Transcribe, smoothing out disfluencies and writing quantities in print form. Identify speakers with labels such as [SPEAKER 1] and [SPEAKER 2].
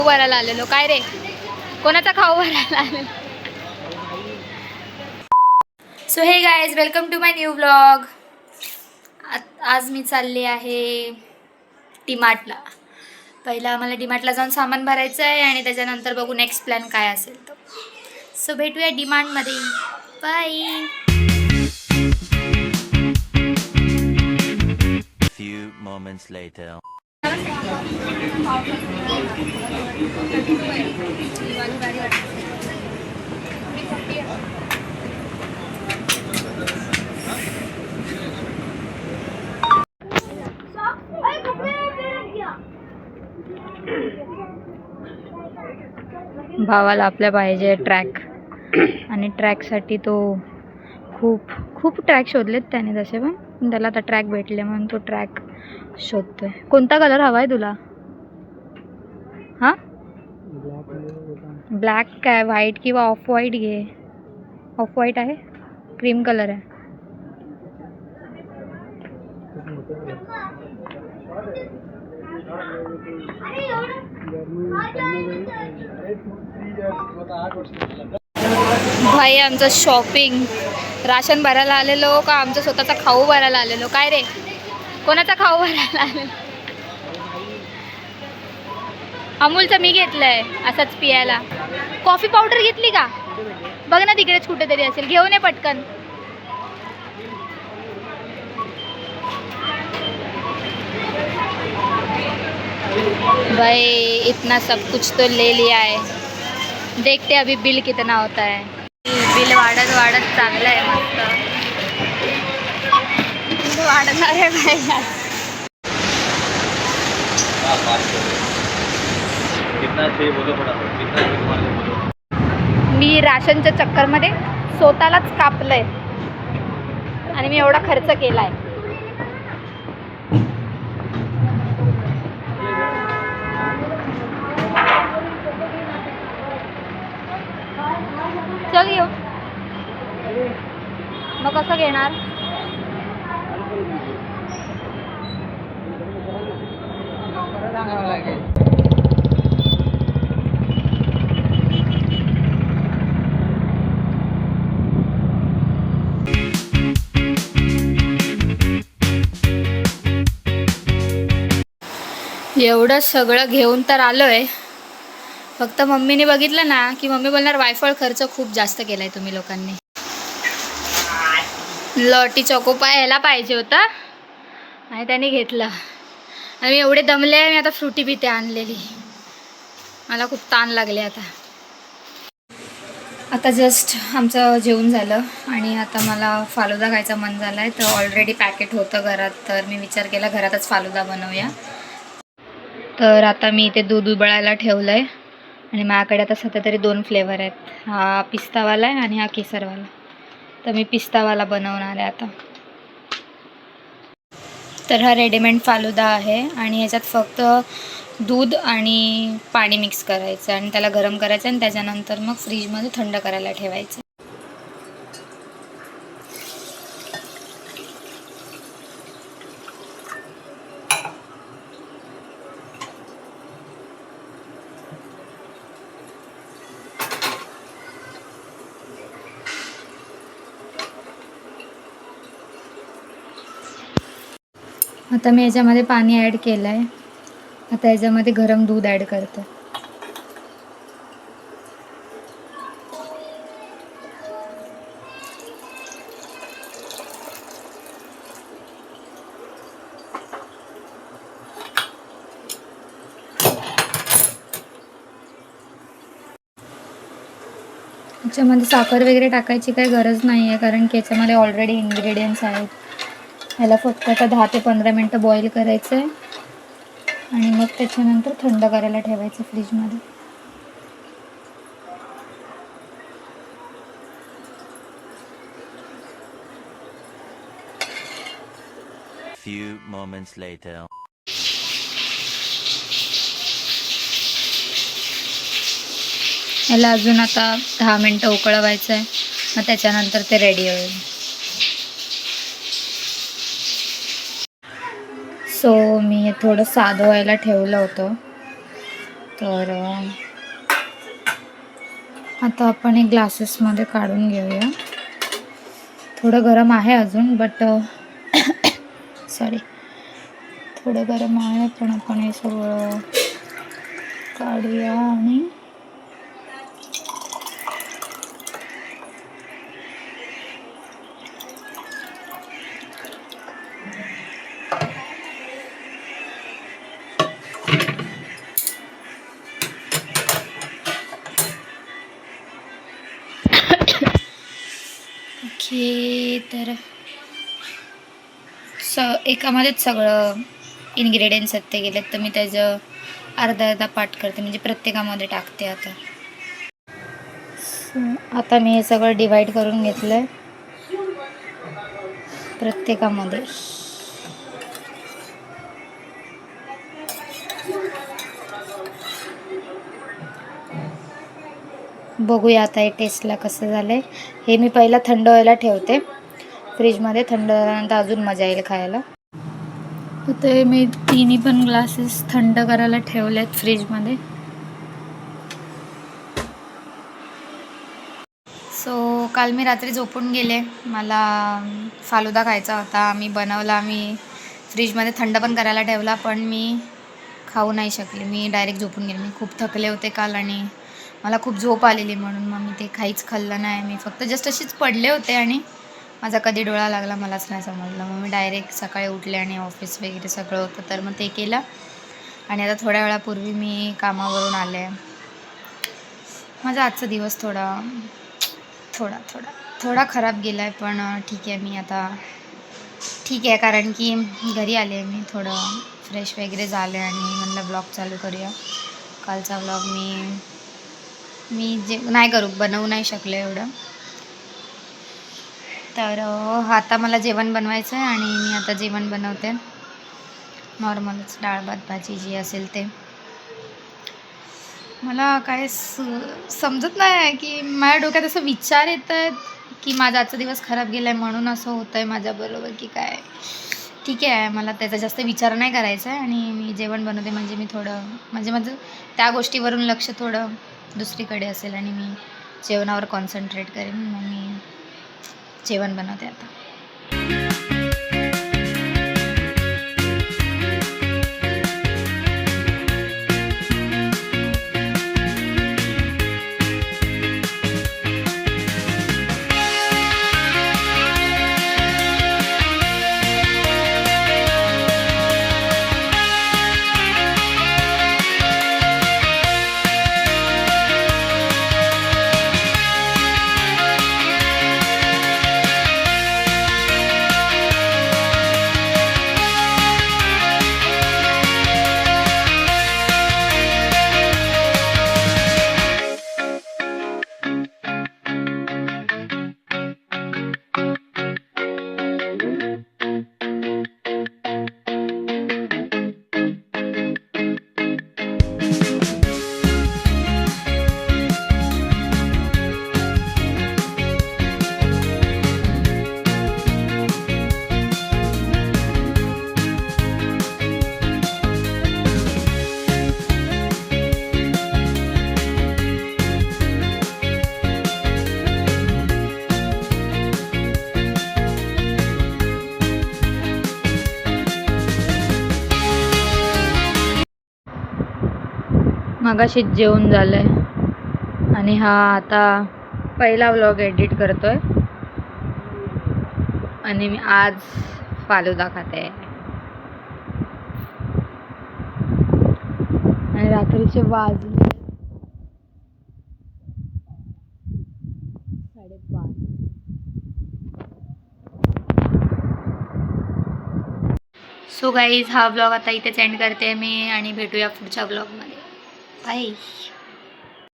[SPEAKER 1] भरायला आलेलो. काय रे, कोणाचा खाऊ भरायला आलेलो? So hey guys, welcome to my new vlog. आज मी चालली आहे डीमार्टला. पहिला आम्हाला डीमार्टला जाऊन सामान भरायचं आहे आणि त्याच्यानंतर बघू नेक्स्ट प्लॅन काय असेल तो. सो भेटूया डीमार्टमध्ये. बाय.
[SPEAKER 2] Few moments later.
[SPEAKER 1] भावाला आपल्या पाहिजे ट्रॅक आणि ट्रॅकसाठी तो खूप ट्रॅक शोधलेत त्याने तसे, पण त्याला आता ट्रॅक भेटले म्हणून तो ट्रॅक शोधतोय. कोणता कलर हवा आहे तुला? हां, ब्लॅक काय, व्हाईट किंवा ऑफ व्हाईट घे. ऑफ व्हाईट आहे, क्रीम कलर आहे. भाई आमचं शॉपिंग, राशन भरायला आलेलो का आमचा स्वतःचा खाऊ भरायला आलेलो? काय रे, कोणाचा खाऊ भरायला आलेलो? अमूलचं मी घेतलंय असंच पियाला. कॉफी पावडर घेतली का? बघ ना तिकडेच कुठेतरी असेल, घेऊन ये पटकन. भाई इतना सब कुछ तो ले लिया है, देखते अभी बिल कितना होता है. बिल वाढत चांगलं आहे, मस्त वाढणार आहे भाई. मी राशनच्या चक्करमध्ये स्वतःलाच कापलंय आणि मी एवढा खर्च केलाय. चल येऊ. मग कसं घेणार? एवढं सगळं घेऊन तर आलोय, फक्त मम्मीने बघितलं ना की मम्मी बोलणार वायफळ खर्च खूप जास्त केलाय तुम्ही लोकांनी. लॉटी चॉकोपाय ह्याला पाहिजे होता आणि त्याने घेतला आणि मी एवढे दमले. मी आता फ्रुटी पिते आणलेली, मला खूप ताण लागले. आता जस्ट आमचं जेवण झालं आणि आता मला फालुदा खायचा मन झाला आहे. तर ऑलरेडी पॅकेट होतं घरात, तर मी विचार केला घरातच फालुदा बनवूया. तर आता मी इथे दूध उबळायला ठेवलं आहे आणि माझ्याकडे आता सध्या तरी 2 फ्लेवर आहेत, हा पिस्तावाला आहे आणि हा केसरवाला. तर मी पिस्तावाला बनवणार आहे आता. तर हा रेडीमेड फालुदा आहे आणि ह्याच्यात फक्त दूध आणि पाणी मिक्स करायचं आणि त्याला गरम करायचं आणि त्याच्यानंतर मग फ्रीजमध्ये थंड करायला ठेवायचं. आता मी याच्यामध्ये पाणी ॲड केलं आहे. आता याच्यामध्ये गरम दूध ॲड करते. याच्यामध्ये साखर वगैरे टाकायची काही गरज नाही आहे, कारण की याच्यामध्ये ऑलरेडी इन्ग्रेडियंट्स आहेत. ह्याला फक्त आता 10 ते 15 मिनटं बॉईल करायचं आहे आणि मग त्याच्यानंतर थंड करायला ठेवायचं फ्रीजमध्ये.
[SPEAKER 2] Few moments later.
[SPEAKER 1] याला अजून आता 10 मिनटं उकळवायचं आहे, मग त्याच्यानंतर ते रेडी होईल. सो मी हे थोडं साधं व्हायला ठेवलं होतं. तर आता आपण एक ग्लासेसमध्ये काढून घेऊया. थोडं गरम आहे अजून, बट सॉरी, थोडं गरम आहे, पण आपण हे सगळं काढूया. आणि ओके, तर एकामध्येच सगळं इन्ग्रेडियंट्स आहेत ते गेलेत, तर मी त्याचं अर्धा पार्ट करते, म्हणजे प्रत्येकामध्ये टाकते. आता मी हे सगळं डिवाइड करून घेतलं आहे प्रत्येकामध्ये. बघूया आता हे टेस्टला कसं झालं आहे. हे मी पहिला थंड व्हायला ठेवते फ्रीजमध्ये, थंड झाल्यानंतर अजून मजा येईल खायला. तर मी तिन्ही पण ग्लासेस थंड करायला ठेवले आहेत फ्रीजमध्ये. सो काल मी रात्री झोपून गेले, मला फालुदा खायचा होता. मी बनवला, मी फ्रीजमध्ये थंड पण करायला ठेवला, पण मी खाऊ नाही शकले. मी डायरेक्ट झोपून गेले. मी खूप थकले होते काल आणि मला खूप झोप आलेली, म्हणून मग मी ते काहीच खाल्लं नाही. मी फक्त जस्ट अशीच पडले होते आणि माझा कधी डोळा लागला मलाच नाही समजलं. मग मी डायरेक्ट सकाळी उठले आणि ऑफिस वगैरे सगळं होतं, तर मग ते केलं. आणि आता थोड्या वेळापूर्वी मी कामावरून आले. माझा आजचा दिवस थोडा खराब गेला आहे, पण ठीक आहे. मी आता ठीक आहे, कारण की घरी आले, मी थोडं फ्रेश वगैरे झाले आणि म्हणलं ब्लॉग चालू करूया. कालचा ब्लॉग मी जे बनवू नाही शकले एवढं. तर आता मला जेवण बनवायचं आहे आणि मी आता जेवण बनवते. नॉर्मलच डाळ भात भाजी जी असेल ते. मला काय समजत नाही की माझ्या डोक्यात असं विचार येत आहेत की माझा आजचा दिवस खराब गेला आहे म्हणून असं होतं आहे माझ्याबरोबर, की काय. ठीक आहे, मला त्याचा जास्त विचार नाही करायचा आहे आणि मी जेवण बनवते, म्हणजे मी थोडं म्हणजे माझं त्या गोष्टीवरून लक्ष थोडं दुसरीकडे असेल आणि मी जेवणावर कॉन्सन्ट्रेट करेन. मग मी जेवण बनवते आता. मगाशीच जेवण झालं आहे आणि हा आता पहिला व्लॉग एडिट करतो आहे आणि मी आज फालुदा खाते. आणि रात्रीचे वाजले 5:30. सो गाईज, हा व्लॉग आता इथेच एंड करते मी आणि भेटूया पुढच्या व्लॉगमध्ये. बाय.